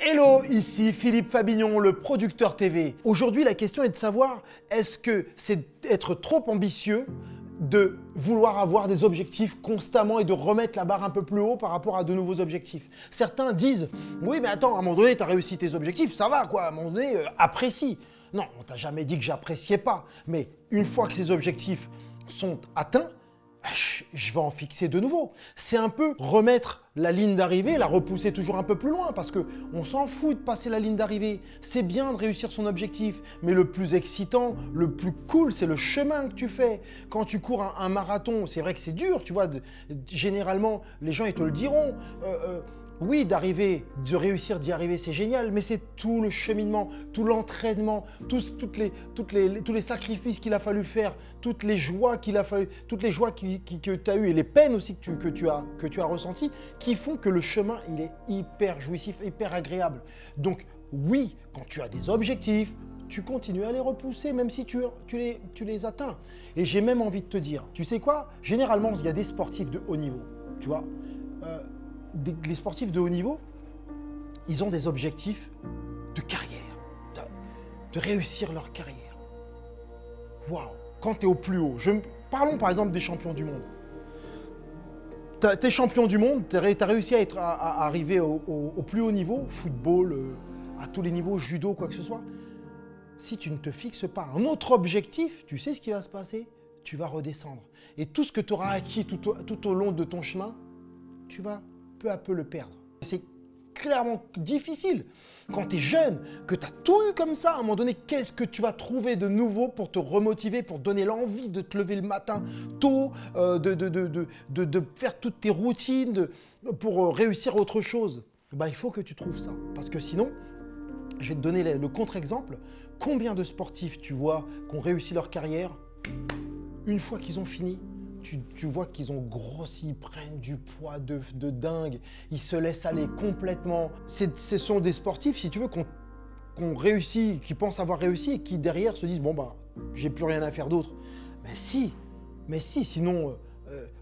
Hello, ici Philippe Fabignon, le producteur TV. Aujourd'hui, la question est de savoir, est-ce que c'est être trop ambitieux de vouloir avoir des objectifs constamment et de remettre la barre un peu plus haut par rapport à de nouveaux objectifs? Certains disent, oui mais attends, à un moment donné, tu as réussi tes objectifs, ça va quoi, à un moment donné, apprécie. Non, on t'a jamais dit que j'appréciais pas, mais une fois que ces objectifs sont atteints, je vais en fixer de nouveaux. C'est un peu remettre la ligne d'arrivée, la repousser toujours un peu plus loin parce qu'on s'en fout de passer la ligne d'arrivée. C'est bien de réussir son objectif, mais le plus excitant, le plus cool, c'est le chemin que tu fais. Quand tu cours un marathon, c'est vrai que c'est dur, tu vois. Généralement, les gens, ils te le diront. Oui, de réussir d'y arriver, c'est génial, mais c'est tout le cheminement, tout l'entraînement, tous les sacrifices qu'il a fallu faire, toutes les joies qu'il a fallu, toutes les joies que tu as eues et les peines aussi que tu as ressenties, qui font que le chemin, il est hyper jouissif, hyper agréable. Donc oui, quand tu as des objectifs, tu continues à les repousser, même si tu les atteins. Et j'ai même envie de te dire, tu sais quoi? Généralement, il y a des sportifs de haut niveau, tu vois. Les sportifs de haut niveau, ils ont des objectifs de carrière, de réussir leur carrière. Waouh! Quand tu es au plus haut, parlons par exemple des champions du monde. Tu es champion du monde, tu as réussi à arriver au plus haut niveau, football, à tous les niveaux, judo, quoi que ce soit. Si tu ne te fixes pas un autre objectif, tu sais ce qui va se passer? Tu vas redescendre. Et tout ce que tu auras acquis tout au long de ton chemin, tu vas peu à peu le perdre. C'est clairement difficile. Quand tu es jeune, que tu as tout eu comme ça, à un moment donné, qu'est-ce que tu vas trouver de nouveau pour te remotiver, pour donner l'envie de te lever le matin tôt, de faire toutes tes routines, pour réussir autre chose? Ben, il faut que tu trouves ça. Parce que sinon, je vais te donner le contre-exemple. Combien de sportifs tu vois qui ont réussi leur carrière, une fois qu'ils ont fini, tu vois qu'ils ont grossi, ils prennent du poids de dingue, ils se laissent aller complètement. Ce sont des sportifs, si tu veux, qu'on réussit, qui pensent avoir réussi et qui derrière se disent « bon bah, j'ai plus rien à faire d'autre ». Mais si, sinon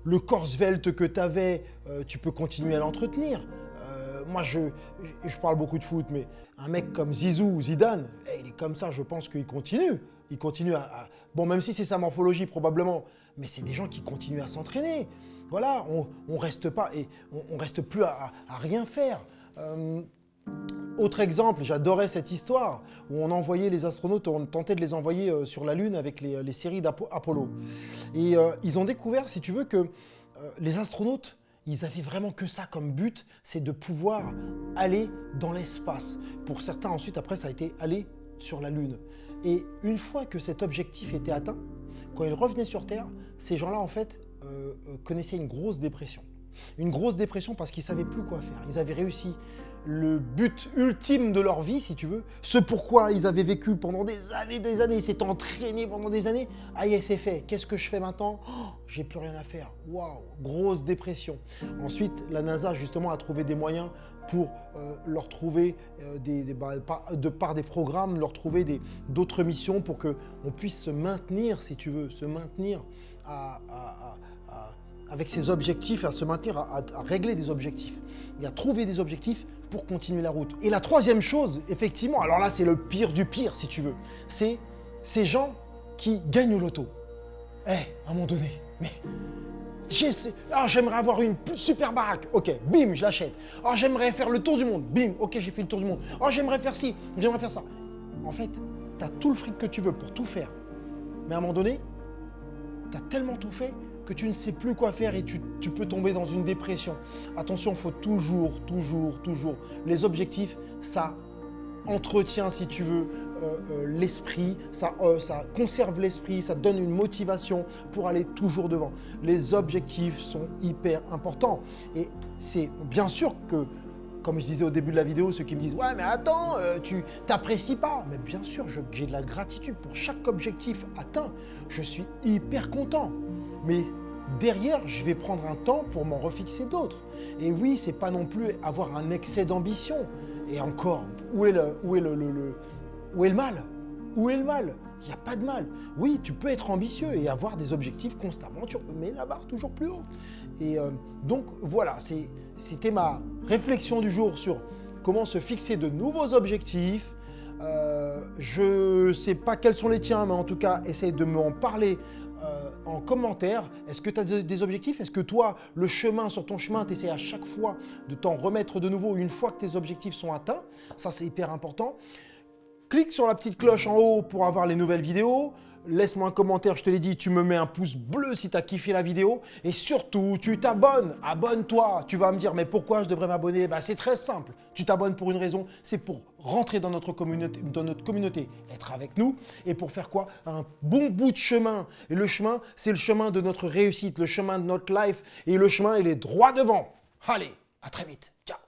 le corps svelte que tu avais, tu peux continuer à l'entretenir. Moi, je parle beaucoup de foot, mais un mec comme Zizou ou Zidane, il est comme ça, je pense qu'il continue. Il continue Bon, même si c'est sa morphologie probablement, mais c'est des gens qui continuent à s'entraîner. Voilà, on reste pas et on reste plus à rien faire. Autre exemple, j'adorais cette histoire où on envoyait les astronautes, on tentait de les envoyer sur la Lune avec les séries d'Apollo. Et ils ont découvert, si tu veux, que les astronautes, ils avaient vraiment que ça comme but, c'est de pouvoir aller dans l'espace. Pour certains, ensuite, après, ça a été aller sur la Lune. Et une fois que cet objectif était atteint, quand ils revenaient sur Terre, ces gens-là, en fait, connaissaient une grosse dépression. Une grosse dépression parce qu'ils ne savaient plus quoi faire. Ils avaient réussi le but ultime de leur vie, si tu veux, ce pourquoi ils avaient vécu pendant des années, ils s'étaient entraînés pendant des années. Ah, c'est fait. Qu'est-ce que je fais maintenant? J'ai plus rien à faire. Waouh, grosse dépression. Ensuite, la NASA, justement, a trouvé des moyens pour leur trouver, de par des programmes, leur trouver d'autres missions pour qu'on puisse se maintenir, si tu veux, se maintenir avec ses objectifs, à se maintenir, à régler des objectifs et à trouver des objectifs pour continuer la route. Et la troisième chose, effectivement, alors là c'est le pire du pire si tu veux, c'est ces gens qui gagnent au loto. À un moment donné, mais j'aimerais avoir une super baraque, ok, bim, je l'achète. J'aimerais faire le tour du monde, bim, ok, j'ai fait le tour du monde. J'aimerais faire ci, j'aimerais faire ça. En fait, tu as tout le fric que tu veux pour tout faire, mais à un moment donné, tu as tellement tout fait que tu ne sais plus quoi faire et tu peux tomber dans une dépression. Attention, il faut toujours. Les objectifs, ça entretient, si tu veux, l'esprit, ça conserve l'esprit, ça donne une motivation pour aller toujours devant. Les objectifs sont hyper importants. Et c'est bien sûr que, comme je disais au début de la vidéo, ceux qui me disent « ouais, mais attends, tu t'apprécies pas ». Mais bien sûr, j'ai de la gratitude pour chaque objectif atteint. Je suis hyper content. Mais derrière, je vais prendre un temps pour m'en refixer d'autres. Et oui, c'est pas non plus avoir un excès d'ambition. Et encore, où est le mal? Où est le mal? Il n'y a pas de mal. Oui, tu peux être ambitieux et avoir des objectifs constamment. Tu mets la barre toujours plus haut. Et donc, voilà, c'était ma réflexion du jour sur comment se fixer de nouveaux objectifs. Je ne sais pas quels sont les tiens, mais en tout cas, essaye de m'en parler en commentaire. Est-ce que tu as des objectifs? Est-ce que toi, le chemin, sur ton chemin, tu essaies à chaque fois de t'en remettre de nouveau une fois que tes objectifs sont atteints? Ça, c'est hyper important. Clique sur la petite cloche en haut pour avoir les nouvelles vidéos. Laisse-moi un commentaire, je te l'ai dit, tu me mets un pouce bleu si tu as kiffé la vidéo. Et surtout, tu t'abonnes. Abonne-toi. Tu vas me dire, mais pourquoi je devrais m'abonner? C'est très simple. Tu t'abonnes pour une raison, c'est pour rentrer dans notre communauté, être avec nous. Et pour faire quoi? Un bon bout de chemin. Et le chemin, c'est le chemin de notre réussite, le chemin de notre life. Et le chemin, il est droit devant. Allez, à très vite. Ciao.